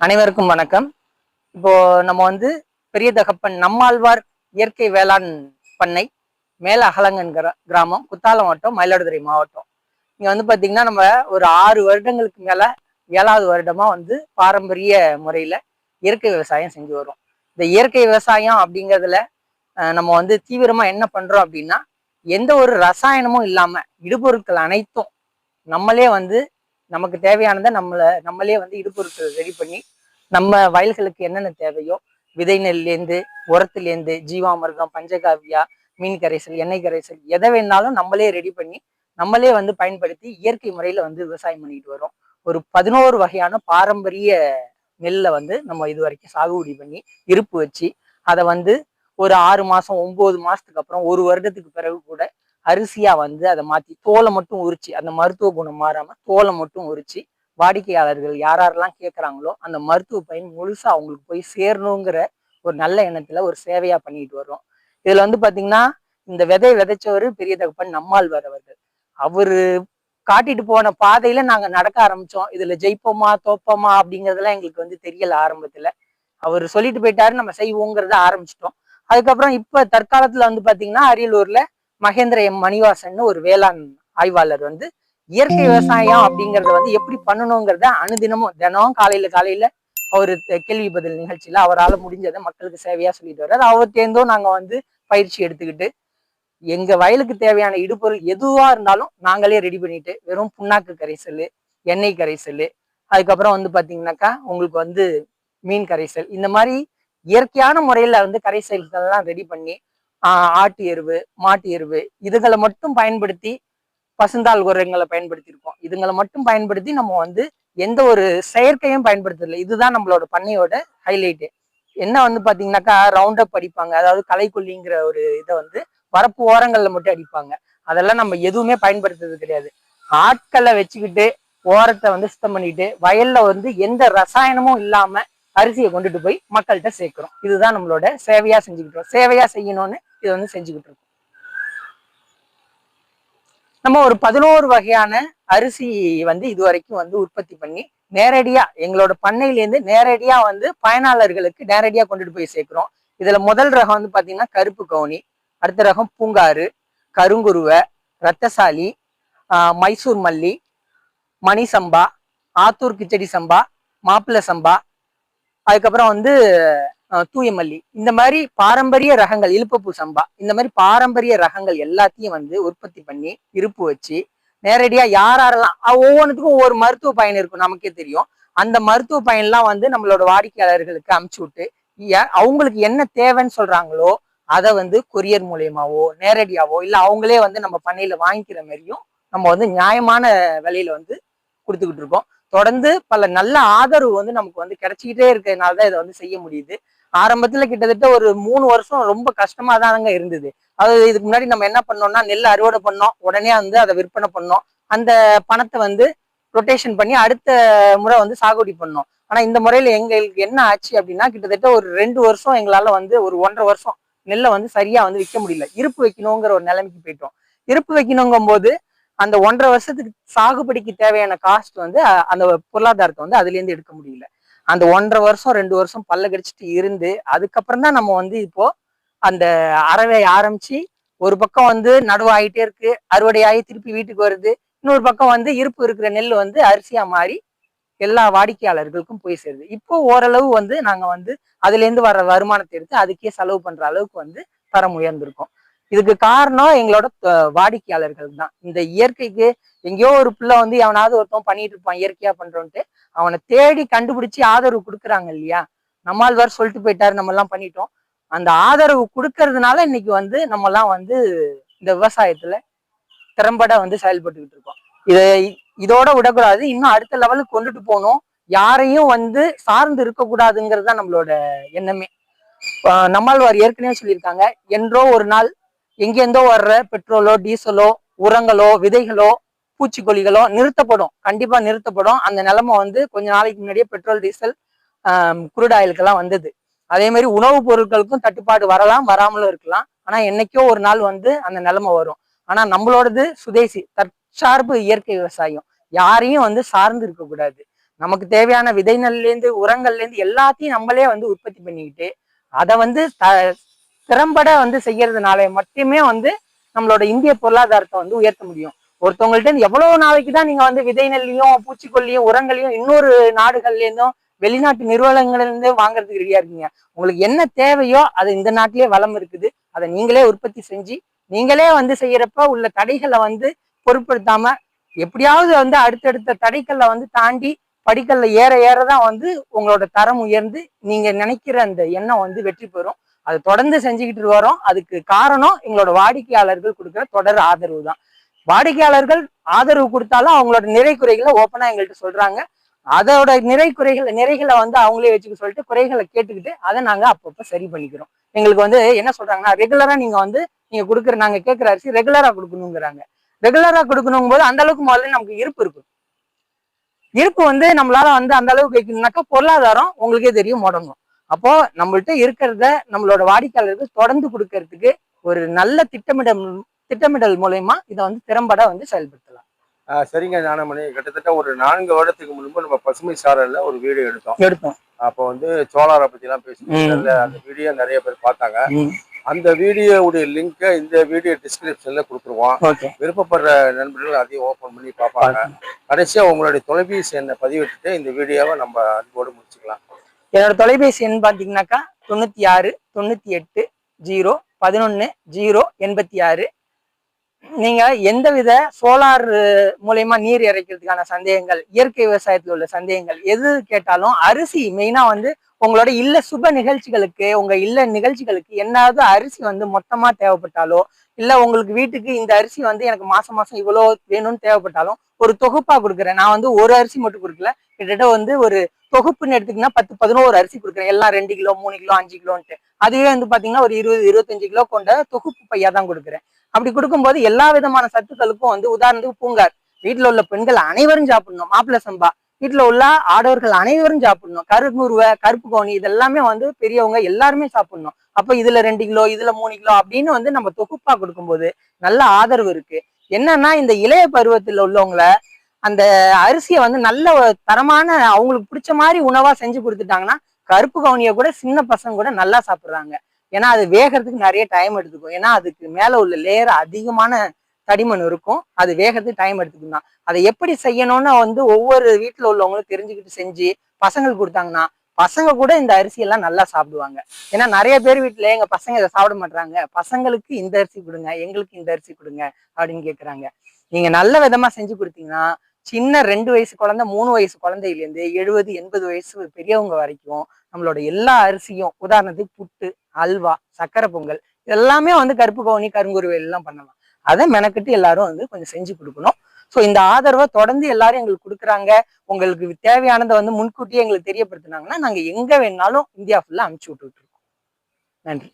அனைவருக்கும் வணக்கம். இப்போ நம்ம பெரிய தகப்பன் நம்மாழ்வார் இயற்கை வேளாண் பண்ணை மேல அகலங்கன் கிராமம், குத்தாலம் வட்டம், மயிலாடுதுறை மாவட்டம். இங்க பாத்தீங்கன்னா நம்ம ஒரு 6 வருடங்களுக்கு மேல 7வது வருடமா பாரம்பரிய முறையில இயற்கை விவசாயம் செஞ்சு வரும். இந்த இயற்கை விவசாயம் அப்படிங்கிறதுல நம்ம தீவிரமா என்ன பண்றோம் அப்படின்னா, எந்த ஒரு ரசாயனமும் இல்லாம இடுபொருட்கள் அனைத்தும் நம்மளே நமக்கு தேவையானதை நம்மளே இடுபொருட்கள் ரெடி பண்ணி நம்ம வயல்களுக்கு என்னென்ன தேவையோ விதை நெல்லேருந்து, உரத்துலேருந்து, ஜீவாமிர்தம், பஞ்சகாவியா, மீன் கரைசல், எண்ணெய் கரைசல், எதை வேணாலும் நம்மளே ரெடி பண்ணி நம்மளே பயன்படுத்தி இயற்கை முறையில விவசாயம் பண்ணிட்டு வரோம். ஒரு 11 வகையான பாரம்பரிய நெல்லை நம்ம இது வரைக்கும் சாகுபடி பண்ணி இருப்பு வச்சு அதை ஒரு 6 மாசம் 9 மாசத்துக்கு அப்புறம் 1 வருடத்துக்கு பிறகு கூட அரிசியா அதை மாத்தி தோலை மட்டும் உரிச்சு, அந்த மருத்துவ குணம் மாறாம தோலை மட்டும் உரிச்சு வாடிக்கையாளர்கள் யாரெல்லாம் கேட்குறாங்களோ அந்த மருத்துவ பயன் முழுசா அவங்களுக்கு போய் சேரணுங்கிற ஒரு நல்ல எண்ணத்துல ஒரு சேவையா பண்ணிட்டு வர்றோம். இதுல பாத்தீங்கன்னா, இந்த விதை விதைச்சவர் பெரிய தகப்பன் நம்மாழ்வார் அவர்கள். அவரு காட்டிட்டு போன பாதையில நாங்க நடக்க ஆரம்பிச்சோம். இதுல ஜெயிப்போமா தோப்போமா அப்படிங்கறதெல்லாம் எங்களுக்கு தெரியல ஆரம்பத்துல. அவர் சொல்லிட்டு போயிட்டாரு, நம்ம செய்வோங்கிறத ஆரம்பிச்சிட்டோம். அதுக்கப்புறம் இப்ப தற்காலத்துல பாத்தீங்கன்னா, அரியலூர்ல மகேந்திர எம் மணிவாசன் ஒரு வேளாண் ஆய்வாளர் இயற்கை விவசாயம் அப்படிங்கறத எப்படி பண்ணணுங்கிறத அனுதினமும் தினம் காலையில அவரு கேள்வி பதில் நிகழ்ச்சியில அவரால் முடிஞ்சதை மக்களுக்கு சேவையா சொல்லிட்டு வர்றாரு. அவர்கிட்டேருந்தும் நாங்க பயிற்சி எடுத்துக்கிட்டு எங்க வயலுக்கு தேவையான இடுபொருள் எதுவா இருந்தாலும் நாங்களே ரெடி பண்ணிட்டு வெறும் புண்ணாக்கு கரைசல், எண்ணெய் கரைசல், அதுக்கப்புறம் பாத்தீங்கன்னாக்கா உங்களுக்கு மீன் கரைசல், இந்த மாதிரி இயற்கையான முறையில கரைசல்கள்லாம் ரெடி பண்ணி ஆட்டு எருவு, மாட்டு எருவு இதுகளை மட்டும் பயன்படுத்தி பசுந்தாள் உரங்களை பயன்படுத்தியிருக்கோம். இதுங்களை மட்டும் பயன்படுத்தி நம்ம எந்த ஒரு செயற்கையும் பயன்படுத்தல. இதுதான் நம்மளோட பண்ணையோட ஹைலைட்டு. என்ன பாத்தீங்கன்னாக்கா ரவுண்ட் அப் அடிப்பாங்க, அதாவது களைக்கொல்லிங்கிற ஒரு இதை வரப்பு ஓரங்கள்ல மட்டும் அடிப்பாங்க. அதெல்லாம் நம்ம எதுவுமே பயன்படுத்துறது கிடையாது. ஆட்களை வச்சுக்கிட்டு ஓரத்தை சுத்தம் பண்ணிட்டு வயல்ல எந்த ரசாயனமும் இல்லாம அரிசியை கொண்டுட்டு போய் மக்கள்கிட்ட சேர்க்கிறோம். இதுதான் நம்மளோட சேவையா செஞ்சுக்கிட்டோம். சேவையா செய்யணும்னு இதை செஞ்சுக்கிட்டு இருக்கோம். நம்ம ஒரு 11 வகையான அரிசி இது வரைக்கும் உற்பத்தி பண்ணி நேரடியா எங்களோட பண்ணையிலேருந்து நேரடியா பயனாளர்களுக்கு நேரடியா கொண்டுட்டு போய் சேர்க்கிறோம். இதுல முதல் ரகம் பாத்தீங்கன்னா கருப்பு கவுனி, அடுத்த ரகம் பூங்காறு, கருங்குருவை, ரத்தசாலி, மைசூர் மல்லி, மணி சம்பா, ஆத்தூர் கிச்சடி சம்பா, மாப்பிள்ளை சம்பா, அதுக்கப்புறம் தூய மல்லி, இந்த மாதிரி பாரம்பரிய ரகங்கள், இழுப்பப்பூ சம்பா, இந்த மாதிரி பாரம்பரிய ரகங்கள் எல்லாத்தையும் உற்பத்தி பண்ணி இருப்பு வச்சு நேரடியா யாரெல்லாம் ஒவ்வொன்றுத்துக்கும் ஒவ்வொரு மருத்துவ பயன் இருக்கும், நமக்கே தெரியும். அந்த மருத்துவ பயன்லாம் நம்மளோட வாடிக்கையாளர்களுக்கு அமுச்சு விட்டு அவங்களுக்கு என்ன தேவைன்னு சொல்றாங்களோ அதை கொரியர் மூலியமாவோ நேரடியாவோ இல்ல அவங்களே நம்ம பண்ணையில வாங்கிக்கிற மாதிரியும் நம்ம நியாயமான விலையில கொடுத்துக்கிட்டு இருக்கோம். தொடர்ந்து பல நல்ல ஆதரவு நமக்கு கிடைச்சிக்கிட்டே இருக்கிறதுனாலதான் இதை செய்ய முடியுது. ஆரம்பத்துல கிட்டத்தட்ட ஒரு 3 வருஷம் ரொம்ப கஷ்டமா தானங்க இருந்தது. அதாவது இதுக்கு முன்னாடி நம்ம என்ன பண்ணோம்னா நெல் அறுவடை பண்ணோம், உடனே அதை விற்பனை பண்ணோம், அந்த பணத்தை ரொட்டேஷன் பண்ணி அடுத்த முறை சாகுபடி பண்ணோம். ஆனா இந்த முறையில எங்களுக்கு என்ன ஆச்சு அப்படின்னா, கிட்டத்தட்ட ஒரு 2 வருஷம் எங்களால ஒரு 1.5 வருஷம் நெல்லை சரியா விற்க முடியல. இருப்பு வைக்கணுங்கிற ஒரு நிலைமைக்கு போயிட்டோம். இருப்பு வைக்கணுங்கும் போது அந்த 1.5 வருஷத்துக்கு சாகுபடிக்கு தேவையான காஸ்ட் அந்த பொருளாதாரத்தை அதுல இருந்து எடுக்க முடியல. அந்த 1.5 வருஷம் 2 வருஷம் பல்ல கடிச்சிட்டு இருந்து அதுக்கப்புறம் தான் நம்ம இப்போ அந்த அறவை ஆரம்பிச்சு ஒரு பக்கம் நடுவு ஆகிட்டே இருக்கு, அறுவடையாகி திருப்பி வீட்டுக்கு வருது. இன்னொரு பக்கம் இருப்பு இருக்கிற நெல் அரிசியா மாறி எல்லா வாடிக்கையாளர்களுக்கும் போய் சேருது. இப்போ ஓரளவு நாங்க அதுல இருந்து வர்ற வருமானத்தை எடுத்து அதுக்கே செலவு பண்ற அளவுக்கு தரம் உயர்ந்திருக்கோம். இதுக்கு காரணம் எங்களோட வாடிக்கையாளர்கள் தான். இந்த இயற்கைக்கு எங்கேயோ ஒரு பிள்ளை எவனாவது ஒருத்தன் பண்ணிட்டு இருப்பான் இயற்கையா பண்றோன்ட்டு, அவனை தேடி கண்டுபிடிச்சு ஆதரவு கொடுக்குறாங்க இல்லையா. நம்மாழ்வார் சொல்லிட்டு போயிட்டாரு, நம்ம எல்லாம் பண்ணிட்டோம். அந்த ஆதரவு கொடுக்கறதுனால இன்னைக்கு நம்ம எல்லாம் இந்த விவசாயத்துல திறம்பட செயல்பட்டுக்கிட்டு இருக்கோம். இதோட விடக்கூடாது, இன்னும் அடுத்த லெவலுக்கு கொண்டுட்டு போகணும். யாரையும் சார்ந்து இருக்கக்கூடாதுங்கிறது தான் நம்மளோட எண்ணமே. நம்மாழ்வார் ஏற்கனவே சொல்லியிருக்காங்க, என்றோ ஒரு நாள் எங்கேருந்தோ வர்ற பெட்ரோலோ டீசலோ உரங்களோ விதைகளோ பூச்சிக்கொல்லிகளோ நிறுத்தப்படும், கண்டிப்பா நிறுத்தப்படும். அந்த நிலைமை கொஞ்ச நாளைக்கு முன்னாடியே பெட்ரோல் டீசல் குரூட் ஆயிலுக்கெல்லாம் வந்தது. அதே மாதிரி உணவுப் பொருட்களுக்கும் தட்டுப்பாடு வரலாம், வராமலும் இருக்கலாம். ஆனா என்னைக்கோ ஒரு நாள் அந்த நிலைமை வரும். ஆனா நம்மளோடது சுதேசி தற்சார்பு இயற்கை விவசாயம், யாரையும் சார்ந்து இருக்கக்கூடாது. நமக்கு தேவையான விதை நெல்லேருந்து உரங்கள்லேருந்து எல்லாத்தையும் நம்மளே வந்து உற்பத்தி பண்ணிக்கிட்டு அதை வந்து திறம்பட வந்து செய்யறதுனால மட்டுமே வந்து நம்மளோட இந்திய பொருளாதாரத்தை வந்து உயர்த்த முடியும். ஒருத்தவங்கள்ட்ட இருந்து எவ்வளவு நாளைக்கு தான் நீங்க வந்து விதை நெல்லையும் பூச்சிக்கொல்லியும் உரங்களையும் இன்னொரு நாடுகள்ல இருந்தும் வெளிநாட்டு நிறுவனங்கள்ல இருந்து வாங்குறதுக்கு ரெடியா இருக்கீங்க? உங்களுக்கு என்ன தேவையோ அது இந்த நாட்டிலேயே வளம் இருக்குது, அதை நீங்களே உற்பத்தி செஞ்சு நீங்களே வந்து செய்யறப்ப உள்ள தடைகளை வந்து பொருட்படுத்தாம எப்படியாவது வந்து அடுத்தடுத்த தடைக்கல்ல வந்து தாண்டி படிக்கல்ல ஏற ஏறதான் வந்து உங்களோட தரம் உயர்ந்து நீங்க நினைக்கிற அந்த எண்ணம் வந்து வெற்றி பெறும். அது தொடர்ந்து செஞ்சுக்கிட்டு வரோம். அதுக்கு காரணம் எங்களோட வாடிக்கையாளர்கள் கொடுக்குற தொடர் ஆதரவு தான். வாடிக்கையாளர்கள் ஆதரவு கொடுத்தாலும் அவங்களோட நிறை குறைகளை ஓப்பனா எங்கள்கிட்ட சொல்றாங்க. அதோட நிறைகளை வந்து அவங்களே வச்சுக்க சொல்லிட்டு குறைகளை கேட்டுக்கிட்டு அதை நாங்க அப்பப்போ சரி பண்ணிக்கிறோம். எங்களுக்கு வந்து என்ன சொல்றாங்கன்னா, ரெகுலரா நீங்க கொடுக்குற நாங்க கேட்கிற அரிசி ரெகுலரா கொடுக்கணுங்கிறாங்க. ரெகுலரா கொடுக்கணும் போது அந்த அளவுக்கு முதல்ல நமக்கு இருப்பு இருக்கும். இருப்பு வந்து நம்மளால வந்து அந்த அளவுக்கு வைக்கணும்னாக்கா பொருளாதாரம் உங்களுக்கே தெரியும் முடங்கும். அப்போ நம்மள்ட்ட இருக்கிறத நம்மளோட வாடிக்கையாளருக்கு தொடர்ந்து கொடுக்கறதுக்கு ஒரு நல்ல திட்டமிடல் மூலயமா இதை வந்து திறம்பட வந்து செயல்படுத்தலாம். சரிங்க ஞானமணி, கிட்டத்தட்ட ஒரு 4 வருடத்துக்கு முன்பு நம்ம பசுமை சாரல்ல ஒரு வீடியோ எடுத்தோம். அப்போ வந்து சோலாரை பத்தி எல்லாம் பேசினாங்க. அந்த வீடியோ நிறைய பேர் பார்த்தாங்க. அந்த வீடியோவுடைய லிங்கை இந்த வீடியோ டிஸ்கிரிப்ஷன்ல கொடுத்துருவோம். விருப்பப்படுற நண்பர்கள் அதையும் ஓபன் பண்ணி பார்ப்பாங்க. கடைசியா உங்களுடைய தொலைபேசி எண்ணை பதிவிட்டுட்டு இந்த வீடியோவை நம்ம அன்போடு முடிச்சுக்கலாம். என்னோட தொலைபேசி எண் பாத்தீங்கன்னாக்கா 96 98 0 11 0 86. நீங்க எந்தவித சோலார் மூலயமா நீர் இறைக்கிறதுக்கான சந்தேகங்கள், இயற்கை விவசாயத்துல உள்ள சந்தேகங்கள் எது கேட்டாலும், அரிசி மெயினா வந்து உங்களோட இல்ல சுப நிகழ்ச்சிகளுக்கு உங்க இல்ல நிகழ்ச்சிகளுக்கு என்னாவது அரிசி வந்து மொத்தமா தேவைப்பட்டாலோ, இல்ல உங்களுக்கு வீட்டுக்கு இந்த அரிசி வந்து எனக்கு மாசம் மாசம் இவ்வளவு வேணும்னு தேவைப்பட்டாலும் ஒரு தொகுப்பா கொடுக்குறேன். நான் வந்து ஒரு அரிசி மட்டும் கொடுக்கல, கிட்டத்தட்ட வந்து ஒரு தொகுப்புன்னு எடுத்துக்கிங்கன்னா 10-11 அரிசி கொடுக்குறேன். எல்லாம் 2 கிலோ 3 கிலோ 5 கிலோன்ட்டு. அதுவே வந்து பாத்தீங்கன்னா ஒரு 20-25 கிலோ கொண்ட தொகுப்பு பையா தான் கொடுக்குறேன். அப்படி கொடுக்கும்போது எல்லா விதமான சத்துக்களுக்கும் வந்து உதாரணத்துக்கு பூங்கார் வீட்டுல உள்ள பெண்கள் அனைவரும் சாப்பிடணும், மாப்பிள்ளை சம்பா வீட்டுல உள்ள ஆடவர்கள் அனைவரும் சாப்பிடணும், கருங்குருவை கருப்பு கோணி இதெல்லாமே வந்து பெரியவங்க எல்லாருமே சாப்பிடணும். அப்ப இதுல 2 கிலோ இதுல 3 கிலோ அப்படின்னு வந்து நம்ம தொகுப்பா கொடுக்கும்போது நல்ல ஆதரவு இருக்கு. என்னன்னா இந்த இளைய பருவத்துல உள்ளவங்களை அந்த அரிசியை வந்து நல்ல தரமான அவங்களுக்கு பிடிச்ச மாதிரி உணவா செஞ்சு கொடுத்துட்டாங்கன்னா கருப்பு கவுனியை கூட சின்ன பசங்க கூட நல்லா சாப்பிடுறாங்க. ஏன்னா அது வேகிறதுக்கு நிறைய டைம் எடுத்துக்கும். ஏன்னா அதுக்கு மேல உள்ள லேயர் அதிகமான தடிமண் இருக்கும், அது வேகிறதுக்கு டைம் எடுத்துக்கும் தான். அதை எப்படி செய்யணும்னு வந்து ஒவ்வொரு வீட்டுல உள்ளவங்களும் தெரிஞ்சுக்கிட்டு செஞ்சு பசங்களுக்கு கொடுத்தாங்கன்னா பசங்க கூட இந்த அரிசி எல்லாம் நல்லா சாப்பிடுவாங்க. ஏன்னா நிறைய பேர் வீட்டுல எங்க பசங்க இதை சாப்பிட மாட்டாங்க, பசங்களுக்கு இந்த அரிசி கொடுங்க எங்களுக்கு இந்த அரிசி கொடுங்க அப்படின்னு கேட்குறாங்க. நீங்க நல்ல விதமா செஞ்சு கொடுத்தீங்கன்னா சின்ன 2 வயசு குழந்தை 3 வயசு குழந்தையிலேருந்து 70-80 வயசு பெரியவங்க வரைக்கும் நம்மளோட எல்லா அரிசியும், உதாரணத்துக்கு புட்டு, அல்வா, சக்கரை பொங்கல் இதெல்லாமே வந்து கருப்பு கவுனி கருங்குருவை எல்லாம் பண்ணலாம். அதை மெனக்கிட்டு எல்லாரும் வந்து கொஞ்சம் செஞ்சு கொடுக்கணும். ஸோ இந்த ஆதரவை தொடர்ந்து எல்லாரும் எங்களுக்கு கொடுக்குறாங்க. உங்களுக்கு தேவையானதை வந்து முன்கூட்டியே எங்களுக்கு தெரியப்படுத்தினாங்கன்னா நாங்க எங்க வேணாலும் இந்தியா ஃபுல்லா அனுப்பிச்சு விட்டுட்டு இருக்கோம். நன்றி.